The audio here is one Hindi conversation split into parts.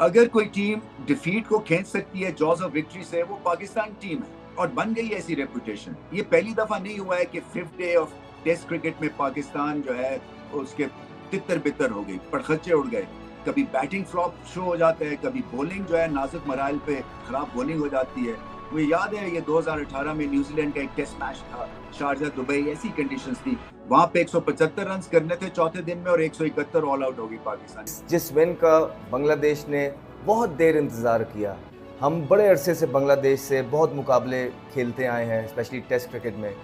अगर कोई टीम डिफीट को खींच सकती है जॉज ऑफ विक्ट्री से, वो पाकिस्तान टीम है और बन गई ऐसी रेपुटेशन। ये पहली दफा नहीं हुआ है कि 5th day of test cricket में पाकिस्तान जो है उसके तितर बितर हो गई, पड़खच्चे उड़ गए। कभी बैटिंग फ्लॉप शो हो जाता है, कभी बॉलिंग जो है नाजुक मराइल पे खराब बॉलिंग हो जाती है। मुझे याद है ये 2018 में न्यूजीलैंड का एक टेस्ट मैच था, शारजा दुबई, ऐसी कंडीशंस थी। वहां पे 175 रन करने थे चौथे दिन में और 171 ऑल आउट हो गई पाकिस्तान। जिस विन का बांग्लादेश ने बहुत देर इंतज़ार किया। हम बड़े अरसे से बांग्लादेश से बहुत मुकाबले खेलते आए हैं, स्पेशली टेस्ट क्रिकेट में,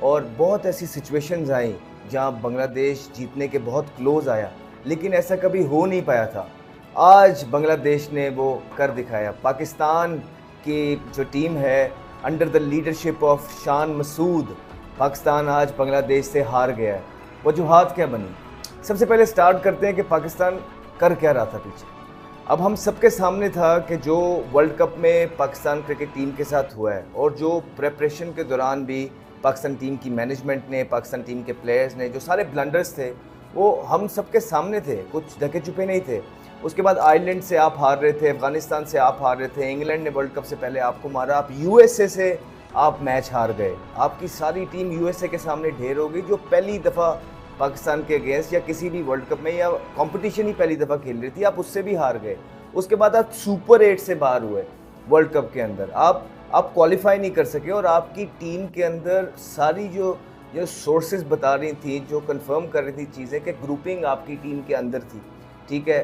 और बहुत ऐसी सिचुएशंस आई जहां बांग्लादेश जीतने के बहुत क्लोज आया, लेकिन ऐसा कभी हो नहीं पाया था। आज बांग्लादेश ने वो कर दिखाया। पाकिस्तान की जो टीम है under the leadership of Shan Masood, Pakistan आज बांग्लादेश से हार गया है। वजूहात क्या बनी? सबसे पहले स्टार्ट करते हैं कि पाकिस्तान कर क्या रहा था पीछे। अब हम सबके सामने था कि जो वर्ल्ड कप में पाकिस्तान क्रिकेट टीम के साथ हुआ है और जो प्रेपरेशन के दौरान भी पाकिस्तान टीम की मैनेजमेंट ने, पाकिस्तान टीम के प्लेयर्स ने जो सारे ब्लंडर्स थे वो हम सबके सामने थे, कुछ ढके छुपे नहीं थे। उसके बाद आयरलैंड से आप हार रहे थे, अफगानिस्तान से आप हार रहे थे, इंग्लैंड ने वर्ल्ड कप से पहले आपको मारा, आप यूएसए से आप मैच हार गए। आपकी सारी टीम यूएसए के सामने ढेर हो गई, जो पहली दफ़ा पाकिस्तान के अगेंस्ट या किसी भी वर्ल्ड कप में या कंपटीशन ही पहली दफ़ा खेल रही थी, आप उससे भी हार गए। उसके बाद आप सुपर 8 से बाहर हुए वर्ल्ड कप के अंदर, आप क्वालिफाई नहीं कर सके। और आपकी टीम के अंदर सारी जो सोर्सेज बता रही थी, जो कंफर्म कर रही थी चीज़ें, कि ग्रुपिंग आपकी टीम के अंदर थी, ठीक है,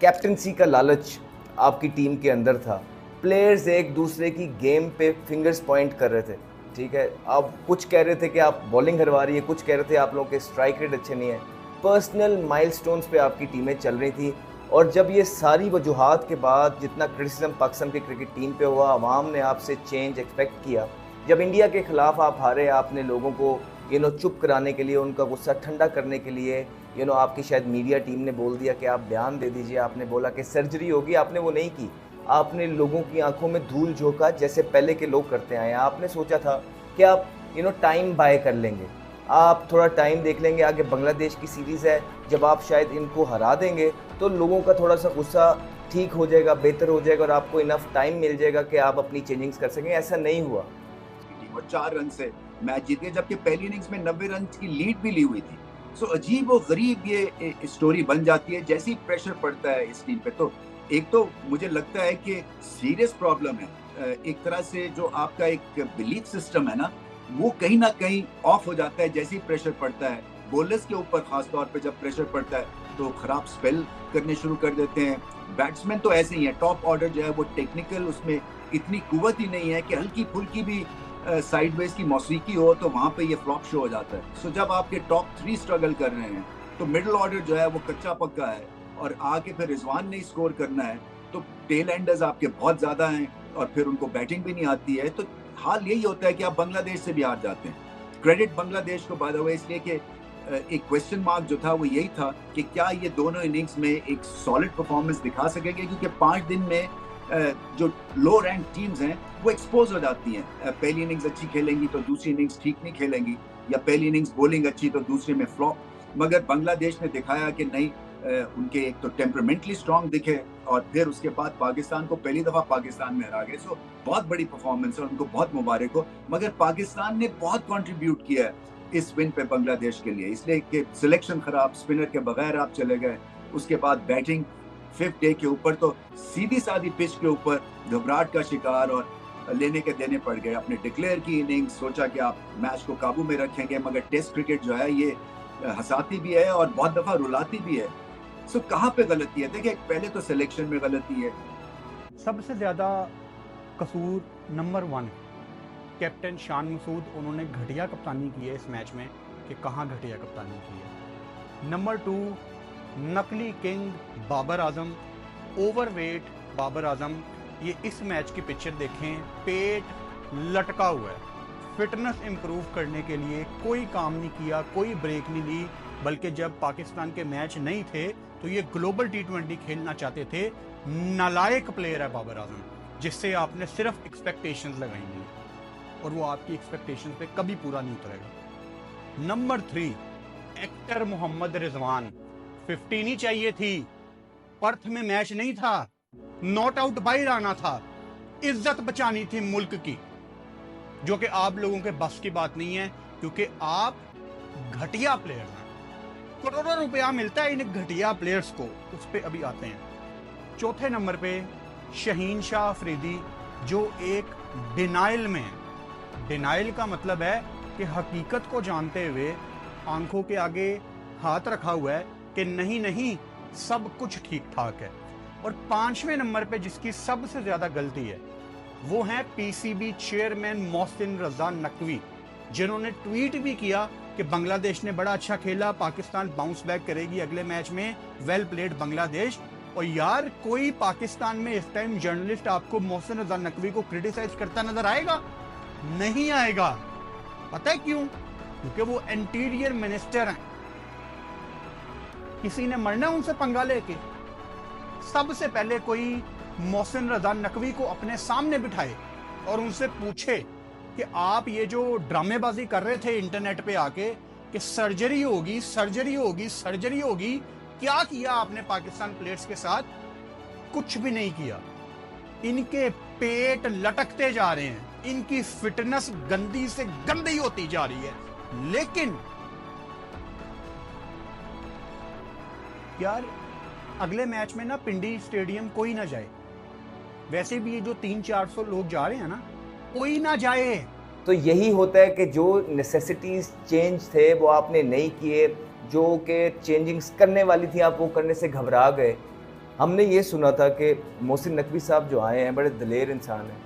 कैप्टनसी का लालच आपकी टीम के अंदर था, प्लेयर्स एक दूसरे की गेम पे फिंगर्स पॉइंट कर रहे थे, ठीक है। आप कुछ कह रहे थे कि आप बॉलिंग हरवा रही है, कुछ कह रहे थे आप लोगों के स्ट्राइक रेट अच्छे नहीं है। पर्सनल माइलस्टोन्स पे आपकी टीमें चल रही थी। और जब ये सारी वजूहात के बाद जितना क्रिटिसिज्म पाकिस्तान की क्रिकेट टीम पे हुआ, अवाम ने आपसे चेंज एक्सपेक्ट किया। जब इंडिया के ख़िलाफ़ आप हारे, आपने लोगों को चुप कराने के लिए, उनका गुस्सा ठंडा करने के लिए, आपकी शायद मीडिया टीम ने बोल दिया कि आप बयान दे दीजिए, आपने बोला कि सर्जरी होगी, आपने वो नहीं की। आपने लोगों की आंखों में धूल झोंका जैसे पहले के लोग करते आए हैं। आपने सोचा था कि आप टाइम बाय कर लेंगे, आप थोड़ा टाइम देख लेंगे, आगे बांग्लादेश की सीरीज़ है, जब आप शायद इनको हरा देंगे तो लोगों का थोड़ा सा गुस्सा ठीक हो जाएगा, बेहतर हो जाएगा और आपको इनफ टाइम मिल जाएगा कि आप अपनी चेंजिंग्स कर सकें। ऐसा नहीं हुआ और 4 रन से मैच जीत गए, जबकि पहली इनिंग्स में 90 रन की लीड भी ली हुई थी। सो अजीब और गरीब ये स्टोरी बन जाती है जैसे ही प्रेशर पड़ता है इस टीम पे। तो एक तो मुझे लगता है कि सीरियस प्रॉब्लम है, एक तरह से जो आपका एक बिलीफ सिस्टम है ना, वो कहीं ना कहीं ऑफ हो जाता है जैसे ही प्रेशर पड़ता है। बॉलर्स के ऊपर खास तौर पे जब प्रेशर पड़ता है तो खराब स्पेल करने शुरू कर देते हैं। बैट्समैन तो ऐसे ही है, टॉप ऑर्डर जो है वो टेक्निकल, उसमें इतनी कुव्वत ही नहीं है कि हल्की फुल्की भी साइडवेज की मौसीकी हो तो वहां पे ये फ्लॉप शो हो जाता है। सो जब आपके टॉप 3 स्ट्रगल कर रहे हैं तो मिडिल ऑर्डर जो है वो कच्चा पक्का है और आके फिर रिजवान ने स्कोर करना है, तो टेल एंडर्स आपके बहुत ज्यादा हैं और फिर उनको बैटिंग भी नहीं आती है। तो हाल यही होता है कि आप बांग्लादेश से भी हार जाते हैं। क्रेडिट बांग्लादेश को बाय द वे इसलिए कि एक क्वेश्चन मार्क जो था वो यही था कि क्या ये दोनों इनिंग्स में एक सॉलिड परफॉर्मेंस दिखा सकेंगे, क्योंकि 5 दिन में जो लो रैंक टीम्स हैं वो एक्सपोज हो जाती हैं। पहली इनिंग्स अच्छी खेलेंगी तो दूसरी इनिंग्स ठीक नहीं खेलेंगी, या पहली इनिंग्स बॉलिंग अच्छी तो दूसरे में फ्लॉप। मगर बांग्लादेश ने दिखाया कि नहीं, उनके एक तो टेम्परामेंटली स्ट्रांग दिखे और फिर उसके बाद पाकिस्तान को पहली दफा पाकिस्तान में हरा गए। सो बहुत बड़ी परफॉर्मेंस है, उनको बहुत मुबारक हो। मगर पाकिस्तान ने बहुत कंट्रीब्यूट किया है इस विन पे बांग्लादेश के लिए, इसलिए कि सिलेक्शन खराब, स्पिनर के बगैर आप चले गए। उसके बाद बैटिंग 5th डे के ऊपर तो सीधी सादी पिच के ऊपर घबराहट का शिकार और लेने के देने पड़ गए। आपने डिक्लेयर की इनिंग्स, सोचा कि आप मैच को काबू में रखेंगे, मगर टेस्ट क्रिकेट जो है ये हंसाती भी है और बहुत दफा रुलाती भी है। सो कहाँ पे गलती है? देखिए, पहले तो सिलेक्शन में गलती है। सबसे ज़्यादा कसूर नंबर 1 कैप्टन शान मसूद, उन्होंने घटिया कप्तानी की है इस मैच में, कि कहाँ घटिया कप्तानी की है। नंबर 2 नकली किंग बाबर आजम, ओवरवेट बाबर आजम। ये इस मैच की पिक्चर देखें, पेट लटका हुआ है। फिटनेस इंप्रूव करने के लिए कोई काम नहीं किया, कोई ब्रेक नहीं ली, बल्कि जब पाकिस्तान के मैच नहीं थे तो ये ग्लोबल T20 खेलना चाहते थे। नालायक प्लेयर है बाबर आजम, जिससे आपने सिर्फ एक्सपेक्टेशंस लगाएंगी और वो आपकी एक्सपेक्टेशंस पे कभी पूरा नहीं उतरेगा। नंबर 3 एक्टर मोहम्मद रिजवान, 15 ही चाहिए थी, पर्थ में मैच नहीं था, नॉट आउट बाहर आना था, इज्जत बचानी थी मुल्क की, जो कि आप लोगों के बस की बात नहीं है, क्योंकि आप घटिया प्लेयर हैं। करोड़ों रुपया मिलता है इन घटिया प्लेयर्स को, उस पर अभी आते हैं। चौथे नंबर पे शहीन शाह अफरीदी, जो एक डिनाइल में है। डिनाइल का मतलब है कि हकीकत को जानते हुए आंखों के आगे हाथ रखा हुआ है कि नहीं नहीं सब कुछ ठीक ठाक है। और पांचवें नंबर पे जिसकी सबसे ज्यादा गलती है वो है पीसीबी चेयरमैन मोहसिन रजा नकवी, जिन्होंने ट्वीट भी किया कि बांग्लादेश ने बड़ा अच्छा खेला, पाकिस्तान बाउंस बैक करेगी अगले मैच में, वेल प्लेड बांग्लादेश। और यार कोई पाकिस्तान में इस टाइम जर्नलिस्ट आपको मोहसिन रजा नकवी को क्रिटिसाइज करता नजर आएगा? नहीं आएगा। पता है क्यों? क्योंकि वो इंटीरियर मिनिस्टर हैं। किसी ने मरना उनसे पंगा लेके? सबसे पहले कोई मोहसिन रजा नकवी को अपने सामने बिठाए और उनसे पूछे कि आप ये जो ड्रामेबाजी कर रहे थे इंटरनेट पे आके कि सर्जरी होगी सर्जरी होगी सर्जरी होगी, क्या किया आपने पाकिस्तान प्लेयर्स के साथ? कुछ भी नहीं किया। इनके पेट लटकते जा रहे हैं, इनकी फिटनेस गंदी से गंदी होती जा रही है। लेकिन यार अगले मैच में ना पिंडी स्टेडियम कोई ना जाए। वैसे भी ये जो 300-400 लोग जा रहे हैं ना, कोई ना जाए। तो यही होता है कि जो नेसेसिटीज चेंज थे वो आपने नहीं किए, जो कि चेंजिंग्स करने वाली थी आप वो करने से घबरा गए। हमने ये सुना था कि मोहसिन नकवी साहब जो आए हैं बड़े दलेर इंसान हैं,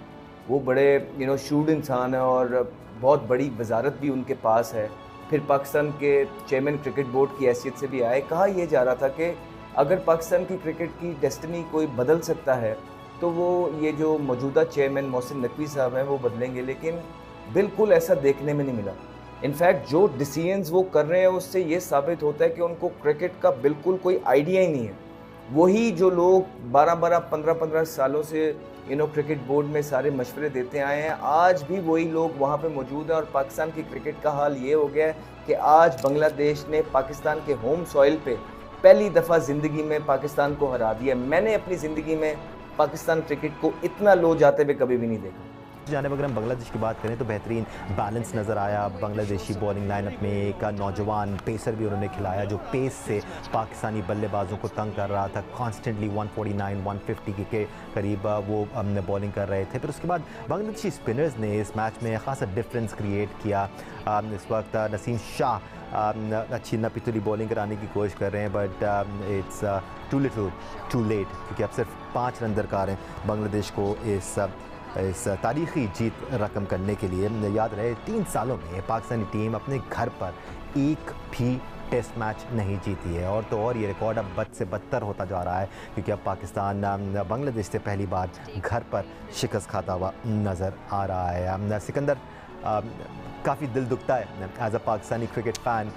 वो बड़े शूड इंसान हैं और बहुत बड़ी वजारत भी उनके पास है। फिर पाकिस्तान के चेयरमैन क्रिकेट बोर्ड की हैसियत से भी आए। कहा यह जा रहा था कि अगर पाकिस्तान की क्रिकेट की डेस्टिनी कोई बदल सकता है तो वो ये जो मौजूदा चेयरमैन मोहसिन नकवी साहब हैं वो बदलेंगे, लेकिन बिल्कुल ऐसा देखने में नहीं मिला। इनफैक्ट जो डिसीजंस वो कर रहे हैं उससे ये साबित होता है कि उनको क्रिकेट का बिल्कुल कोई आइडिया ही नहीं है। वही जो लोग 12-12, 15-15 सालों से क्रिकेट बोर्ड में सारे मशवरे देते आए हैं, आज भी वही लोग वहाँ पे मौजूद हैं। और पाकिस्तान की क्रिकेट का हाल ये हो गया है कि आज बांग्लादेश ने पाकिस्तान के होम सॉइल पे पहली दफ़ा ज़िंदगी में पाकिस्तान को हरा दिया। मैंने अपनी ज़िंदगी में पाकिस्तान क्रिकेट को इतना लो जाते हुए कभी भी नहीं देखा। जाने अगर हम बांग्लादेश की बात करें तो बेहतरीन बैलेंस नज़र आया बांग्लादेशी बॉलिंग लाइनअप में। एक नौजवान पेसर भी उन्होंने खिलाया जो पेस से पाकिस्तानी बल्लेबाजों को तंग कर रहा था। कॉन्स्टेंटली 149-150 के करीब वो बॉलिंग कर रहे थे। फिर उसके बाद बांग्लादेशी स्पिनर्स ने इस मैच में ख़ासा डिफरेंस क्रिएट किया। इस वक्त नसीम शाह अच्छी नपीतुली बॉलिंग कराने की कोशिश कर रहे हैं, but it's too little too late, क्योंकि अब सिर्फ 5 रन दरकार हैं बांग्लादेश को इस तारीख़ी जीत रकम करने के लिए। याद रहे 3 सालों में पाकिस्तानी टीम अपने घर पर एक भी टेस्ट मैच नहीं जीती है। और तो और ये रिकॉर्ड अब बद से बदतर होता जा रहा है, क्योंकि अब पाकिस्तान बांग्लादेश से पहली बार घर पर शिकस्त खाता हुआ नज़र आ रहा है। सिकंदर, काफ़ी दिल दुखता है as a Pakistani cricket fan